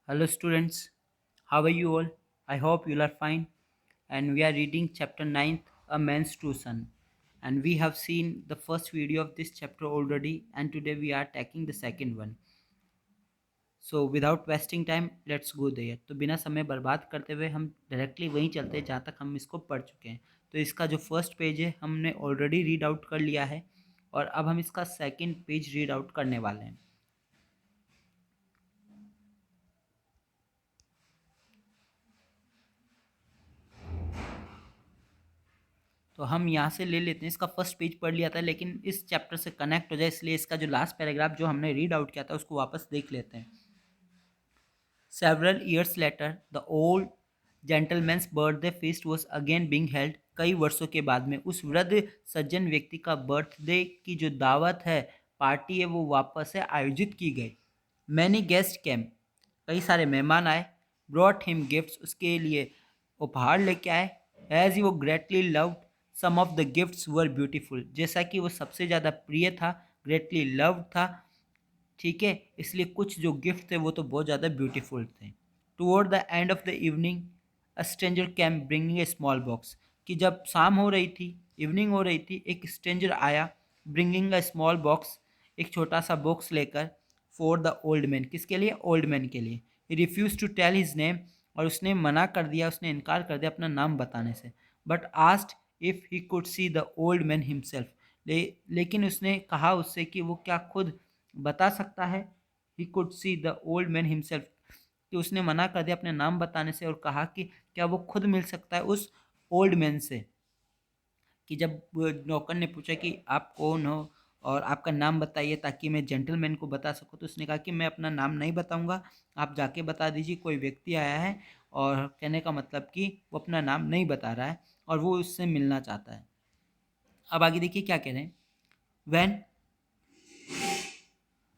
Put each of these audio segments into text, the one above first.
Hello, students. How are you all? I hope you are fine. And we are reading chapter 9th, A Man's True Son. And we have seen the first video of this chapter already, and today we are taking the second one. So without wasting time, let's go there. तो बिना समय बर्बाद करते हुए हम directly वहीं चलते हैं जहाँ तक हम इसको पढ़ चुके हैं। तो इसका जो फर्स्ट पेज है हमने ऑलरेडी रीड आउट कर लिया है और अब हम इसका सेकंड पेज रीड आउट करने वाले हैं। तो हम यहाँ से ले लेते हैं। इसका फर्स्ट पेज पढ़ लिया था लेकिन इस चैप्टर से कनेक्ट हो जाए इसलिए इसका जो लास्ट पैराग्राफ जो हमने रीड आउट किया था उसको वापस देख लेते हैं। Several years later the old gentleman's birthday feast was again being held. कई वर्षों के बाद में उस वृद्ध सज्जन व्यक्ति का बर्थडे की जो दावत है, पार्टी है, वो वापस से आयोजित की गई। मैनी गेस्ट केम, कई सारे मेहमान आए। ब्रॉट हिम गिफ्ट्स, उसके लिए उपहार लेके आए। As he was greatly loved, some of the gifts were beautiful, जैसा कि वो सबसे ज़्यादा प्रिय था, ग्रेटली लव्ड था, ठीक है, इसलिए कुछ जो गिफ्ट थे वो तो बहुत ज़्यादा ब्यूटीफुल थे। Toward the end of the evening a stranger came bringing a small box, कि जब शाम हो रही थी, इवनिंग हो रही थी, एक स्ट्रेंजर आया ब्रिंगिंग अ स्मॉल बॉक्स, एक छोटा सा बॉक्स लेकर। फॉर द ओल्ड मैन, किसके लिए? ओल्ड मैन के लिए। He refused to tell his name, और उसने मना कर दिया, उसने इनकार कर दिया अपना नाम बताने से। But asked if he could see the old man himself, लेकिन उसने कहा उससे कि वो क्या खुद बता सकता है। He could see the old man himself, कि उसने मना कर दिया अपने नाम बताने से और कहा कि क्या वो खुद मिल सकता है उस ओल्ड मैन से। कि जब नौकर ने पूछा कि आप कौन हो और आपका नाम बताइए ताकि मैं जेंटलमैन को बता सकूं, तो उसने कहा कि मैं अपना नाम नहीं बताऊंगा, आप जाके बता दीजिए, कोई व्यक्ति आया है। और कहने का मतलब कि वो अपना नाम नहीं बता रहा है और वो उससे मिलना चाहता है। अब आगे देखिए क्या कह रहे हैं। When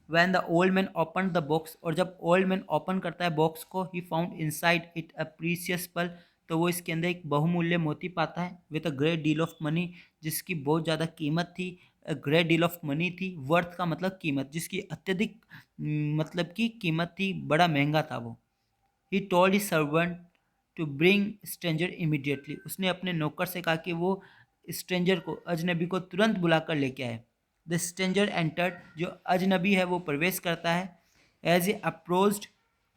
when the old man open the box, और जब ओल्ड मैन ओपन करता है बॉक्स को, he found inside it a precious pearl, तो वो इसके अंदर एक बहुमूल्य मोती पाता है। With a great deal of money, जिसकी बहुत ज़्यादा कीमत थी। A great deal of money थी, वर्थ का मतलब कीमत, जिसकी अत्यधिक मतलब की कीमत थी, बड़ा महंगा था वो। He told his servant to bring stranger immediately, उसने अपने नौकर से कहा कि वो स्ट्रेंजर को, अजनबी को तुरंत बुलाकर लेके आए। द स्ट्रेंजर एंटर्ड, जो अजनबी है वो प्रवेश करता है। As he approached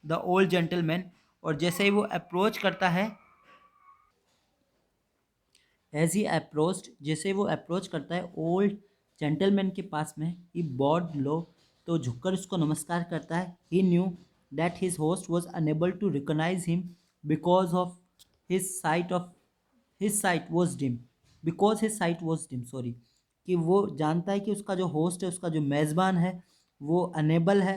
the old gentleman, और जैसे ही वो अप्रोच करता है, एज ही अप्रोच्ड, जैसे वो अप्रोच करता है ओल्ड जेंटलमैन के पास में, ही बॉड लो, तो झुककर उसको नमस्कार करता है। He knew that his host was unable to recognize him because of his sight of his sight was dim, because his sight was dim, sorry, कि वो जानता है कि उसका जो होस्ट है, उसका जो मेज़बान है, वो अनेबल है,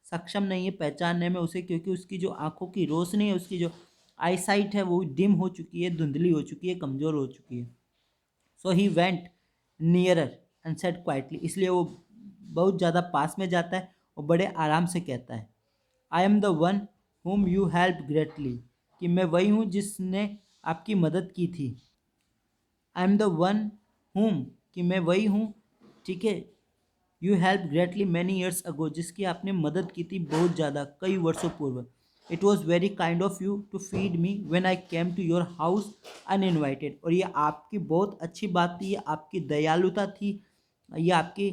सक्षम नहीं है पहचानने में उसे, क्योंकि उसकी जो आंखों की रोशनी है, उसकी जो आई साइट है वो डिम हो चुकी है, धुंधली हो चुकी है, कमज़ोर हो चुकी है। So he went nearer and said quietly, इसलिए वो बहुत ज़्यादा पास में जाता है और बड़े आराम से कहता है, I am the one whom you help greatly, कि मैं वही हूँ जिसने आपकी मदद की थी। I am the one whom, कि मैं वही हूँ, ठीक है, you help greatly many years अगो, जिसकी आपने मदद की थी बहुत ज़्यादा, कई वर्षों पूर्व। It was very kind of you to feed me when I came to your house uninvited, और ये आपकी बहुत अच्छी बात थी, ये आपकी दयालुता थी, ये आपकी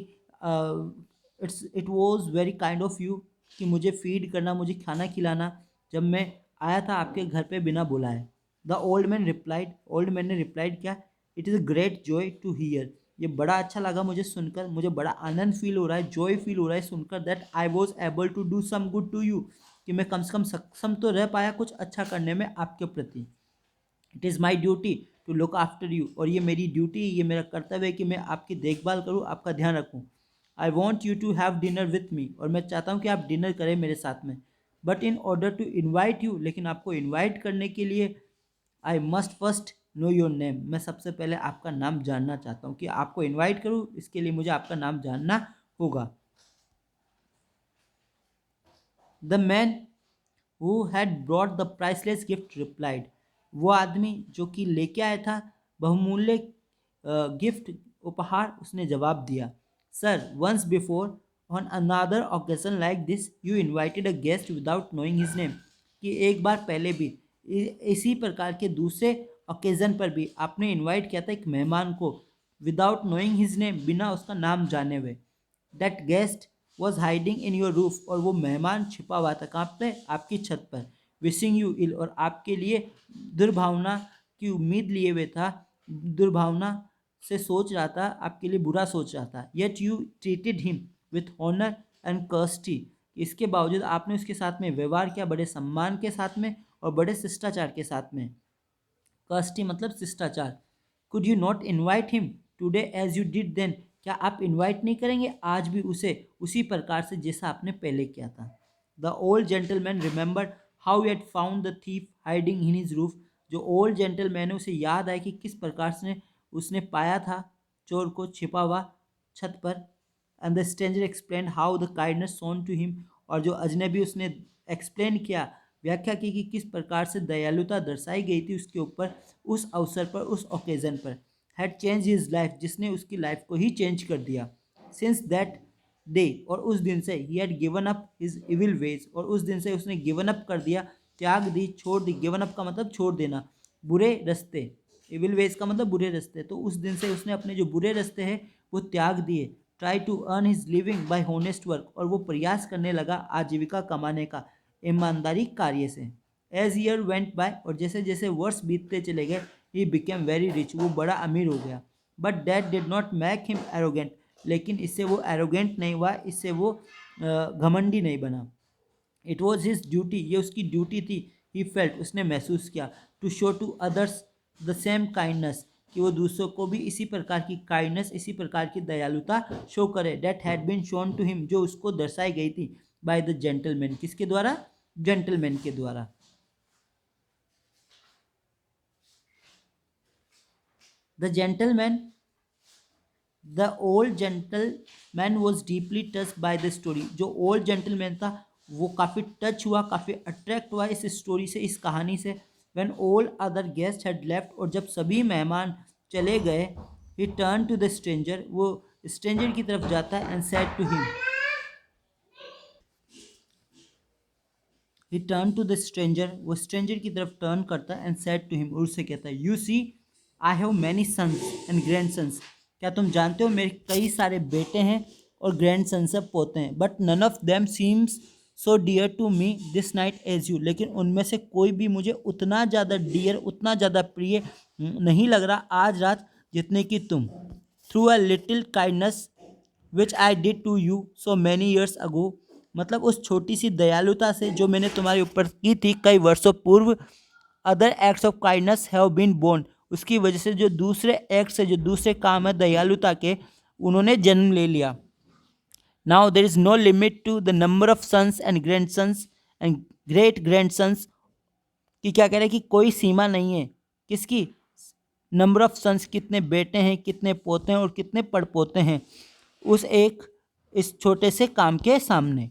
it was very kind of you, कि मुझे फीड करना, मुझे खाना खिलाना, जब मैं आया था आपके घर पे बिना बुलाए। The old man replied, old man ने रिप्लाइड किया, it is a great joy to hear, ये बड़ा अच्छा लगा मुझे सुनकर, मुझे बड़ा आनंद फील हो रहा है, जॉय फील हो रहा है सुनकर, that I was able to do some good to you, कि मैं कम से कम सक्षम तो रह पाया कुछ अच्छा करने में आपके प्रति। It is my duty to look after you, और ये मेरी ड्यूटी, ये मेरा कर्तव्य है कि मैं आपकी देखभाल करूँ, आपका ध्यान रखूँ। I want you to have dinner with me, और मैं चाहता हूँ कि आप डिनर करें मेरे साथ में। But in order to invite you, लेकिन आपको इन्वाइट करने के लिए I must first know your name, मैं सबसे पहले आपका नाम जानना चाहता हूँ, कि आपको इनवाइट करूँ इसके लिए मुझे आपका नाम जानना होगा। The man who had brought the priceless gift replied, वो आदमी जो कि लेके आया था बहुमूल्य गिफ्ट, उपहार, उसने जवाब दिया, sir once before on another occasion like this you invited a guest without knowing his name, कि एक बार पहले भी इसी प्रकार के दूसरे ओकेज़न पर भी आपने इनवाइट किया था एक मेहमान को विदाउट नोइंग हिज नेम, बिना उसका नाम जाने हुए। That guest was hiding in your roof, और वो मेहमान छिपा हुआ था कहाँ पे? आपकी छत पर। विशिंग यू इल, और आपके लिए दुर्भावना की उम्मीद लिए हुए था, दुर्भावना से सोच रहा था, आपके लिए बुरा सोच रहा था। Yet you treated him with honour and courtesy, इसके बावजूद आपने उसके साथ में व्यवहार किया बड़े सम्मान के साथ में और बड़े शिष्टाचार के साथ में। कर्स्टी मतलब शिष्टाचार। Could you not invite him today as you did then, क्या आप इन्वाइट नहीं करेंगे आज भी उसे उसी प्रकार से जैसा आपने पहले किया था? The old gentleman remembered how he had found the thief hiding in his roof, जो ओल्ड जेंटलमैन है उसे याद आया कि किस प्रकार से उसने पाया था चोर को छिपा हुआ छत पर। And the stranger explain how the kindness shown to him, और जो अजनबी उसने एक्सप्लेन किया, व्याख्या की कि किस प्रकार से दयालुता दर्शाई गई थी उसके ऊपर उस अवसर पर, उस ओकेज़न पर। हैड चेंज हिज लाइफ, जिसने उसकी लाइफ को ही चेंज कर दिया। सिंस दैट डे, और उस दिन से, he had given up his evil ways, और उस दिन से उसने गिवन अप कर दिया, त्याग दी, छोड़ दी। गिवन अप का मतलब छोड़ देना, बुरे रास्ते। इविल वेज का मतलब बुरे रास्ते। तो उस दिन से उसने अपने जो बुरे रास्ते हैं वो त्याग दिए। Try to earn his living by honest work, और वो प्रयास करने लगा आजीविका कमाने का ईमानदारी कार्य से। एज ईयर वेंट बाय, और जैसे जैसे वर्ष बीतते चले गए, ही बिकेम वेरी रिच, वो बड़ा अमीर हो गया। But that did not make him arrogant, लेकिन इससे वो एरोगेंट नहीं हुआ, इससे वो घमंडी नहीं बना। इट वॉज हिज ड्यूटी, ये उसकी ड्यूटी थी। ही फेल्ट, उसने महसूस किया, to show to others the same kindness, कि वो दूसरों को भी इसी प्रकार की काइंडनेस, इसी प्रकार की दयालुता शो करे। That had been shown to him, जो उसको दर्शाई गई थी बाय द जेंटलमैन, किसके द्वारा? जेंटलमैन के द्वारा। The gentleman, the old gentleman was deeply touch by the story, जो ओल्ड जेंटलमैन था वो काफ़ी टच हुआ, काफ़ी अट्रैक्ट हुआ इस स्टोरी से, इस कहानी से। When all other guest had left, और जब सभी मेहमान चले गए, he turn to the stranger, वो स्ट्रेंजर की तरफ जाता है, and said to him, he turn to the stranger, वो स्ट्रेंजर की तरफ टर्न करता है, एंड सेड टू हिम, और उससे कहता है, you see I have many sons and grand sons, क्या तुम जानते हो मेरे कई सारे बेटे हैं और ग्रैंड सन्स सब पोते हैं। But none of them seems so dear to me this night as you, लेकिन उनमें से कोई भी मुझे उतना ज़्यादा डियर, उतना ज़्यादा प्रिय नहीं लग रहा आज रात जितने कि तुम। Through a little kindness which I did to you so many years ago, मतलब उस छोटी सी दयालुता से जो मैंने तुम्हारे ऊपर की थी कई वर्षों पूर्व। Other acts of kindness have been born, उसकी वजह से जो दूसरे एक्ट्स है, जो दूसरे काम है दयालुता के, उन्होंने जन्म ले लिया। Now there is no limit to the number of sons and grand sons and great grand sons, कि क्या कह रहे हैं कि कोई सीमा नहीं है किसकी? नंबर ऑफ सन्स, कितने बेटे हैं, कितने पोते हैं और कितने पड़पोते हैं उस एक इस छोटे से काम के सामने।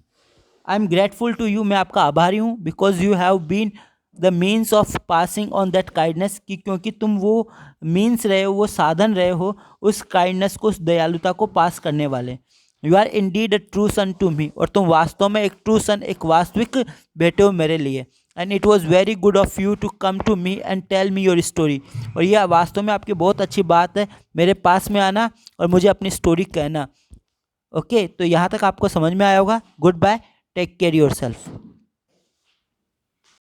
I am grateful to you, मैं आपका आभारी हूँ, because you have been the means of passing on that kindness, कि क्योंकि तुम वो मीन्स रहे हो, वो साधन रहे हो उस काइंडनेस को, उस दयालुता को पास करने वाले। You are indeed a true son to me, और तुम वास्तव में एक ट्रू सन, एक वास्तविक बेटे हो मेरे लिए। And it was very good of you to come to me and tell me your story, और यह वास्तव में आपकी बहुत अच्छी बात है मेरे पास में आना और मुझे अपनी स्टोरी कहना। ओके, तो यहाँ तक आपको समझ में आया होगा। Goodbye, take care your self.